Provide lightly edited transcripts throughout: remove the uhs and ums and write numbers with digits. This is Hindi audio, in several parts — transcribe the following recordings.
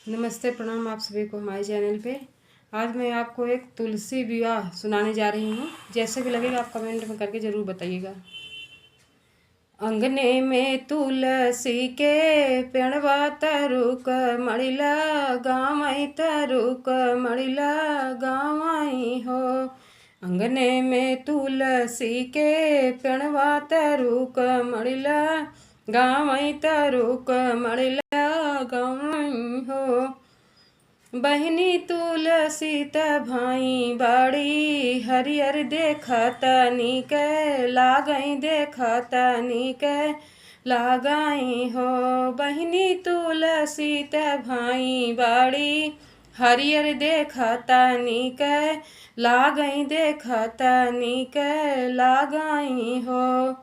नमस्ते, प्रणाम आप सभी को हमारे चैनल पे। आज मैं आपको एक तुलसी विवाह सुनाने जा रही हूँ। जैसे भी लगेगा आप कमेंट में करके ज़रूर बताइएगा। अंगने में तुलसी के पेड़वा तरुक मड़िला गावई तरुक मड़िला गावई हो। अंगने में तुलसी के पेड़वा तरुक मड़िला गावई तरुक मड़िला गावई हो। बहनी तुलसी त भाई बाड़ी हरियर देखत नीक लागई देखत नीक लागई हो। बहनी तुलसी त भाई बाड़ी हरियर देखत नीक लागई देखत नीक लागई हो।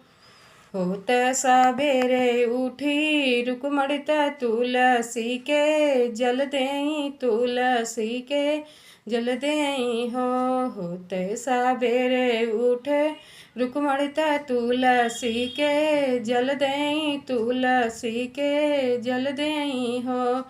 होत सबेरे उठी रुकमड़ित तुलसी के जल देई तुलसी के जल देई हो। होत सबेरे उठ रुकमड़ित तुलसी के जल देई तुलसी के जल देई हो।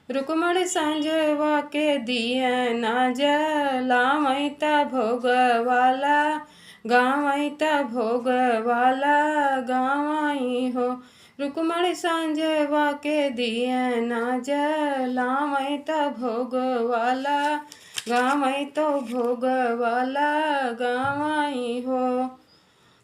रुकमण संजवा के दिए ना जलावई त भोग वाला गावई त भोग वाला गावई हो। रुकमण संजवा के दिए ना जलावई त भोग वाला गावई तो भोग वाला गावई हो।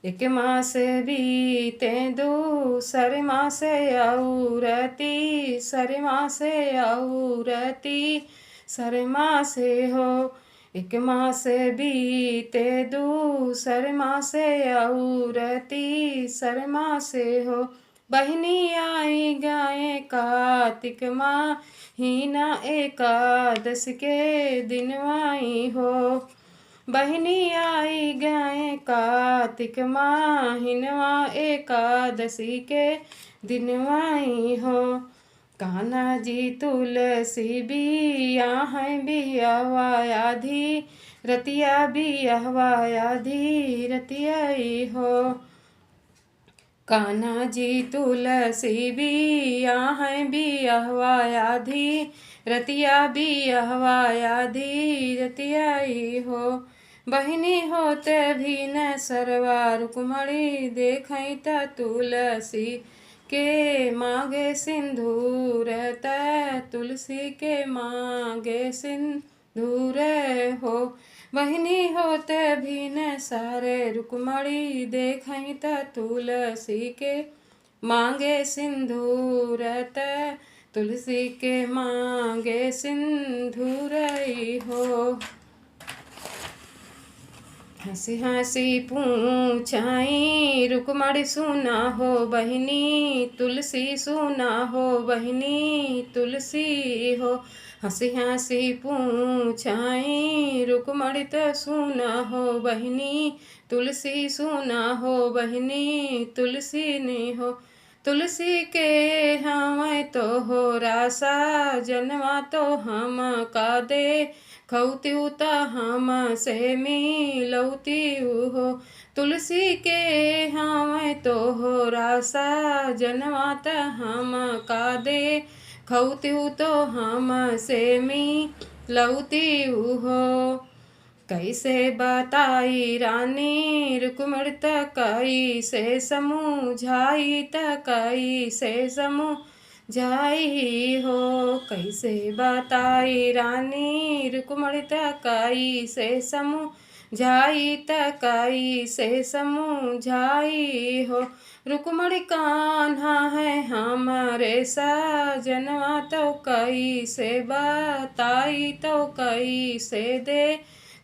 एक मास बीते दूसरे मास औरती सरे मासे औरती सरे मासे हो। एक मास बीते दूसरे मासे औरती सरे मासे हो। बहनी आई गाय कार्तिक माँ हीना एकादश के दिनवाई हो। बहनी आई गाय कार्तिक माहिनवा एकादशी के दिनवाई हो। कान्हा जी तुलसी बियाह बियावायाधी रतिया बियावायाधी रतियाई हो। कान्हा जी तुलसी बियाह बियावायाधी रतिया बियावायाधी रतियाई हो। बहनी होते भी न सरवा रुकमणी देखई त तुलसी के मांगे सिंदूर त तुलसी के मांगे सिंदूर हो। बहनी होते भी न सारे रुकमणी देखई त तुलसी के मांगे सिंदूर त तुलसी के मांगे सिंदूर हो। हंसी हंसी पूछाई रुकमणी सुना हो बहनी तुलसी सुना हो बहनी तुलसी हो। हंसी हंसी पूछाई रुकमणी तो सुना हो बहनी तुलसी सुना हो बहनी तुलसी ने हो। तुलसी के हम तो हो रासा जनवा तो हम का दे खौत्यू त हम से मिलौत्यू हो। तुलसी के हम तो हो रासा जनवा त हम का दे खौत्यू तो हम से मिलौत्यू हो। कैसे बताई रानी रुकमणी त कैसे समझाई त कैसे समझाई हो। कैसे बताई रानी रुकमणी त कैसे समझाई त कैसे समझाई हो। रुकमणी कान्हा है हमारे सजनवा तो कैसे बताई तो कैसे दे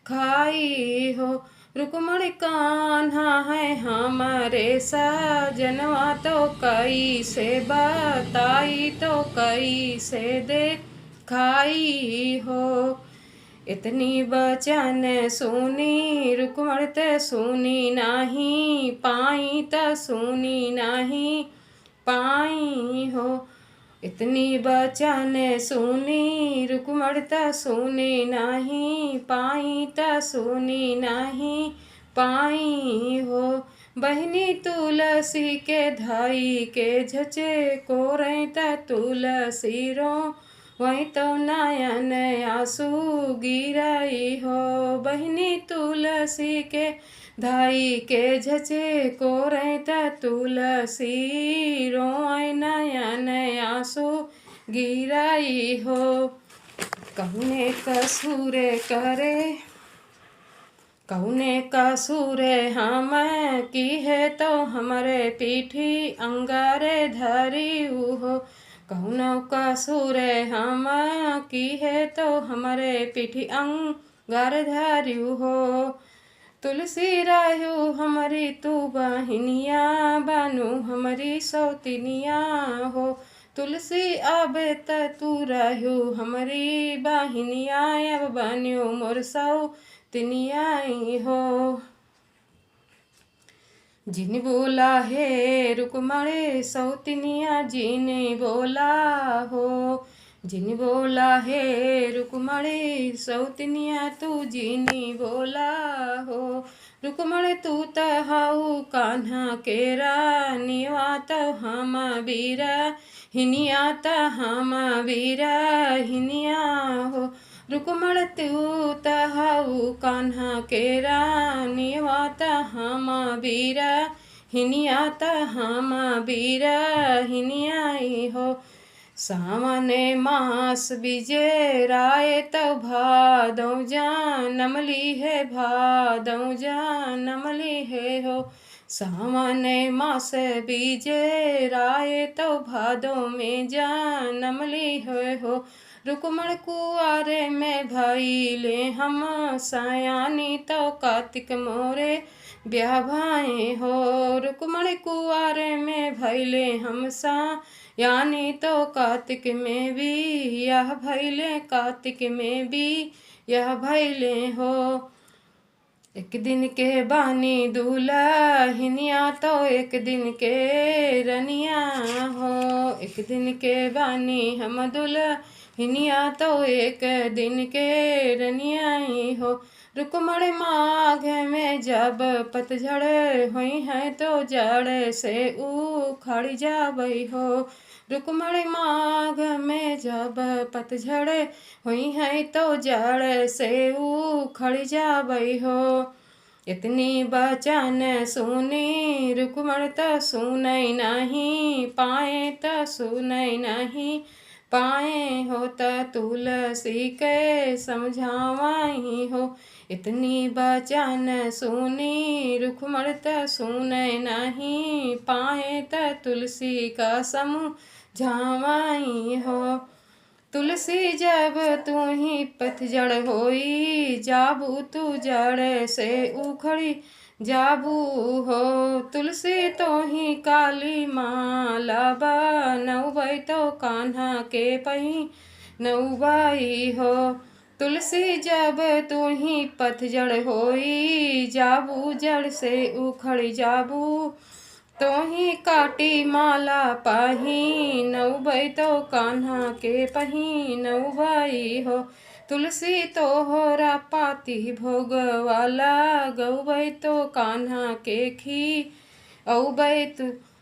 खाई हो। रुकमणी कान्हा है हमारे सजनवा तो कैसे बताई तो कैसे दे खाई हो। इतनी बचन सुनी रुकमणी त सुनी नहीं पाई त सुनी नहीं पाई हो। इतनी बचन सुनी रुकमणी त सुनी नहीं पाई त सुनी नहीं पाई हो। बहनी तुलसी के धाई के झचे को रही त तुलसी रो वहीं तो नयन आंसू गिराई हो। बहिनी तुलसी के धाई के झचे को रहता तुलसी रोए नयन आंसू गिराई हो। कहुने कसूरे करे कहुने कसूरे हम की है तो हमारे पीठी अंगारे धरी हो। कहुनो कसूरे हम की है तो हमारे पीठी अंगार धरी हो। तुलसी राहु हमारी तू बहिनिया बानू हमारी सौतिनिया हो। तुलसी आबे त तू राहु हमारी बहिनिया अब बन्यो मोर सौतिनिया हो। जिन बोला है रुकमणे सौतिनिया जिन बोला हो। जिन बोला है रुकमणे सौतिनिया तू जिनी बोला हो। रुकमणे तू त हाउ कान्हा केरा निवात हम बीरा हिनिया त हम बीरा हिनिया हो। रुकमण तू त हाउ कान्हा केरा निवात हम बीरा हिनिया त हम बीरा हिनिया हो। सावने मास बीजे राय तो भादौ जानमली है भादौ जानमली है हो। सावने मास बीजे राय तो भादौ में जानमली है हो। रुकमण कुआरे में भइले हम सयानी तो कार्तिक मोरे ब्याह भाई हो। रुकमण कुआरे में भइले हम यानी तो कार्तिक में भी यह भैले कार्तिक में भी यह भैले हो। एक दिन के बानी दुल्हनिया तो एक दिन के रनिया हो। एक दिन के बानी हम दुल्हनिया तो एक दिन के रनिया हो। रुकमण माघ में जब पतझड़ हुई है तो जड़ से उखड़ जाबई हो। रुकमण माघ में जब पतझड़ हुई है तो जड़ से उखड़ जाबई हो। इतनी बचन सुनी रुकमण त सुनई नहीं पाए त सुनई नहीं पाए हो। त तुलसी के समझावाई हो। इतनी बचन सुनी रुकमण त सुनई नहीं पाए त तुलसी का समझावाई हो। तुलसी जब तू ही पतझड़ होई जाबू तू जड़ से उखड़ी जाबू हो। तुलसी तो ही काली माला बनौबई तो कान्हा के पही नौबाई हो। तुलसी जब तू ही पतझड़ होई जाबू जड़ से उखड़ जाबू तो ही काटी माला पाही नौबई तो कान्हा के पही नौबाई हो। तुलसी तोहरा पाती भोगवाला गौबई तो कान्हा के खी औबई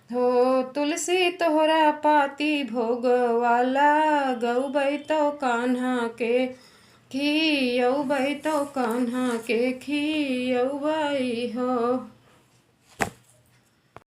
हो। तुलसी तोहरा पाती भोगवाला गौबई तो कान्हा के खी औबई तो कान्हा के खी औबई हो।